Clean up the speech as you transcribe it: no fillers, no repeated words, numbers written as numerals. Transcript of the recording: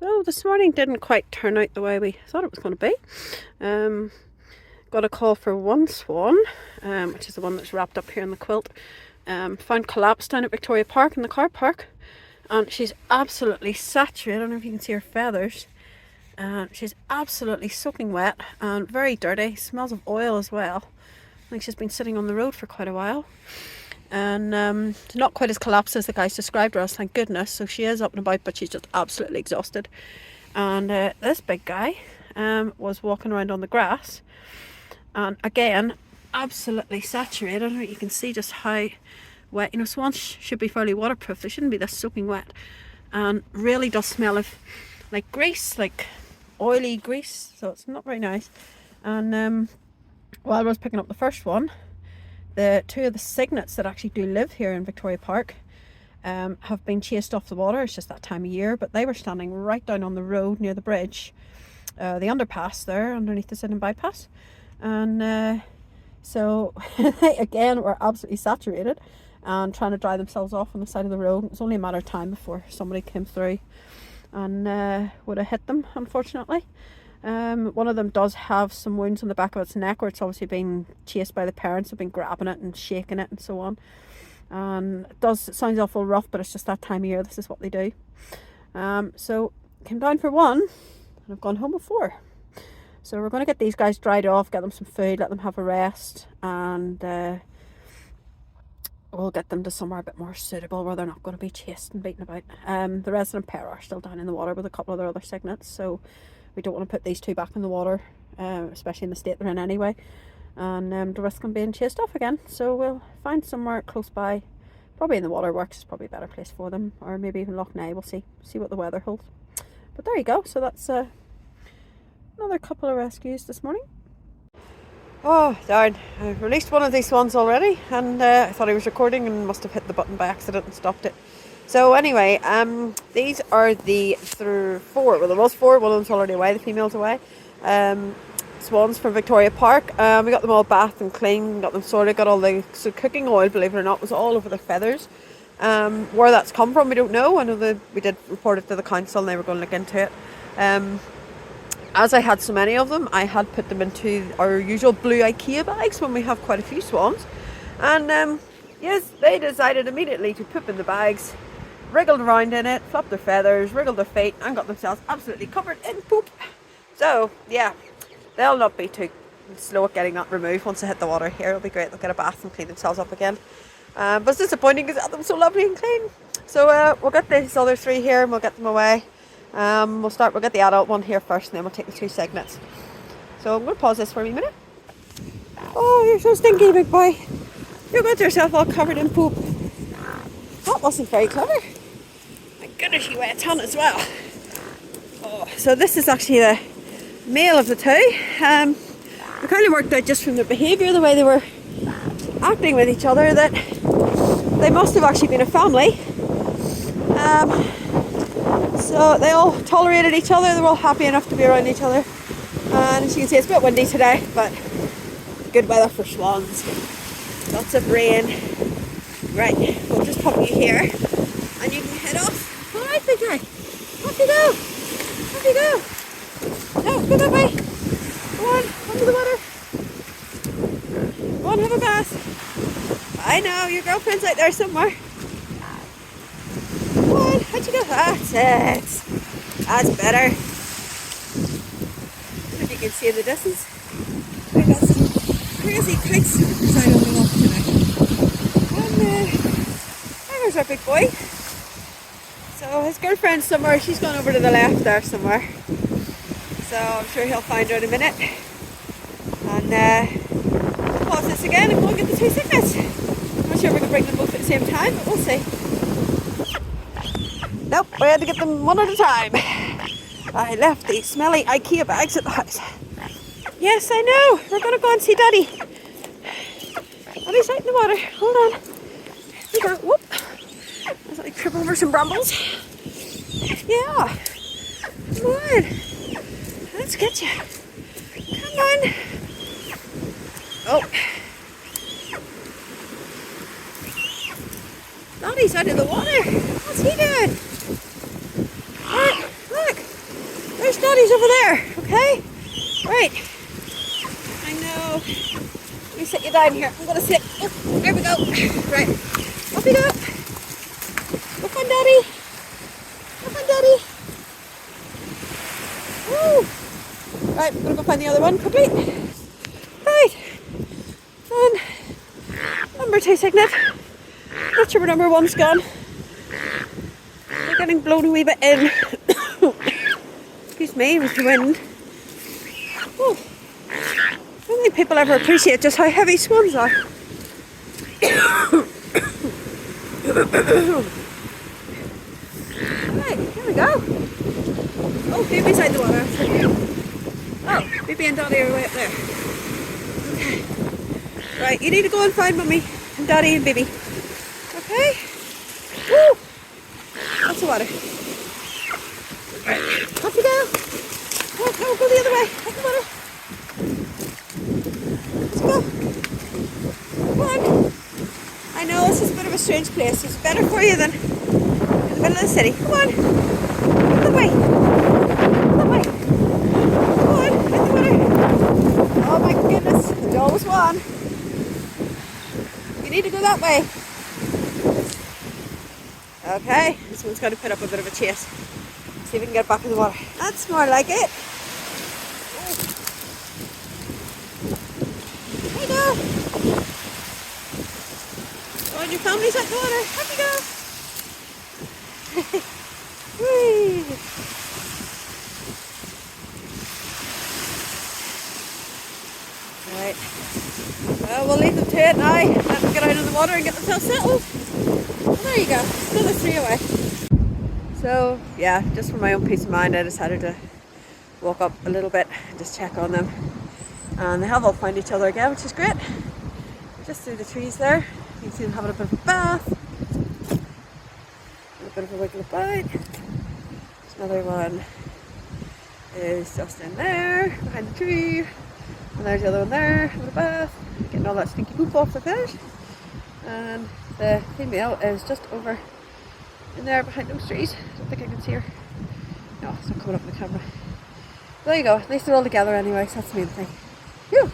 So this morning didn't quite turn out the way we thought it was going to be. Got a call for one swan, which is the one that's wrapped up here in the quilt. Found collapsed down at Victoria Park in the car park, and she's absolutely saturated. I don't know if you can see her feathers. She's absolutely soaking wet and very dirty. Smells of oil as well. I think she's been sitting on the road for quite a while. And not quite as collapsed as the guys described her as, thank goodness. So she is up and about, but she's just absolutely exhausted. And this big guy was walking around on the grass, and again, absolutely saturated. I don't know if you can see just how wet. Swans should be fairly waterproof. They shouldn't be this soaking wet, and really does smell of like grease, like oily grease. So it's not very nice. And while I was picking up the first one, the two of the cygnets that actually do live here in Victoria Park have been chased off the water. It's just that time of year, but they were standing right down on the road near the bridge, the underpass there underneath the Sydney bypass, and so they again were absolutely saturated and trying to dry themselves off on the side of the road. It was only a matter of time before somebody came through and would have hit them, unfortunately. One of them does have some wounds on the back of its neck where it's obviously been chased by the parents, have been grabbing it and shaking it and so on. And it sounds awful rough, but it's just that time of year. This is what they do. So came down for one, and I've gone home with four. So we're going to get these guys dried off, get them some food, let them have a rest, and we'll get them to somewhere a bit more suitable where they're not going to be chased and beaten about. The resident pair are still down in the water with a couple of their other cygnets, so we don't want to put these two back in the water, especially in the state they're in anyway, and the risk of being chased off again. So we'll find somewhere close by, probably in the waterworks is probably a better place for them, or maybe even Lough Neagh. We'll see what the weather holds. But there you go. So that's another couple of rescues this morning. Oh darn, I've released one of these swans already, and I thought I was recording and must have hit the button by accident and stopped it. So anyway, these are the four, well there was four, one of them's already away, the female's away, swans from Victoria Park. We got them all bathed and clean, got them sorted, got all the cooking oil, believe it or not, was all over their feathers. Where that's come from, we don't know. I know that we did report it to the council and they were going to look into it. As I had so many of them, I had put them into our usual blue IKEA bags when we have quite a few swans. And yes, they decided immediately to poop in the bags, wriggled around in it, flapped their feathers, wriggled their feet, and got themselves absolutely covered in poop. So yeah, they'll not be too slow at getting that removed once they hit the water here. It'll be great. They'll get a bath and clean themselves up again. But it's disappointing because I had them so lovely and clean. So we'll get these other three here and we'll get them away. We'll get the adult one here first, and then we'll take the two cygnets. So I'm going to pause this for a minute. Oh, you're so stinky, big boy. You got yourself all covered in poop. That wasn't very clever. My goodness, you weigh a ton as well. Oh, so this is actually the male of the two. We kind of worked out just from their behaviour, the way they were acting with each other, that they must have actually been a family. So they all tolerated each other. They were all happy enough to be around each other. And as you can see, it's a bit windy today, but good weather for swans. Lots of rain. Right, we'll just pop you here and you can head off. Alright, big guy. Off you go. Off you go. No, go that way. Go on, under the water. Go on, have a bath. I know, your girlfriend's out there somewhere. Come on, how'd you go? That's it. That's better. If you can see in the distance, we got some crazy kites beside on the walk today. There's our big boy. So his girlfriend's somewhere. She's gone over to the left there somewhere. So I'm sure he'll find her in a minute. And we'll pause this again and go and get the two cygnets. I'm not sure we can bring them both at the same time, but we'll see. Nope, we had to get them one at a time. I left the smelly IKEA bags at the house. Yes, I know. We're going to go and see Daddy. Daddy's out in the water. Hold on. Here we go. Whoop. As I trip over some brambles. Yeah. Come on. Let's get you. Come on. Oh. Daddy's out of the water. What's he doing? Look. over there, okay? Right. I know. Let me sit you down here. I'm going to sit. Oh, there we go. Right. Up you go. Look on Daddy. Look on Daddy. Woo. Right, I'm going to go find the other one quickly. Right. And number 2 cygnet. Not sure where number 1's gone. They're getting blown a wee bit in. Excuse me, with the wind. Oh. I don't think people ever appreciate just how heavy swans are. Right, here we go. Oh, baby's out the water. Oh, baby and Daddy are way up there. Okay. Right, you need to go and find Mummy and Daddy and baby. Okay? Woo! That's the water. Right, off you go. Oh, go the other way. Take the water. Let's go. Come on. I know this is a bit of a strange place. It's better for you than in the middle of the city. Come on. That way. That way. Come on. Hit the water. Oh my goodness. There's always one. You need to go that way. Okay. This one's going to put up a bit of a chase. See if we can get back in the water. That's more like it. There you go. Oh, and your family's at the water. Up you go. Whee. Right. Well, we'll leave them to it now. Let them get out of the water and get themselves settled. Well, there you go. Another 3 away. So, yeah, just for my own peace of mind, I decided to walk up a little bit and just check on them. And they have all found each other again, which is great. Just through the trees there. You can see them having a bit of a bath. And a bit of a wiggle about. There's another one is just in there, behind the tree. And there's the other one there, having a bath. Getting all that stinky poop off the fish. And the female is just over in there behind those trees. I don't think I can see her. No, it's not coming up in the camera. There you go. At least they're all together anyway, so that's the main thing. Phew.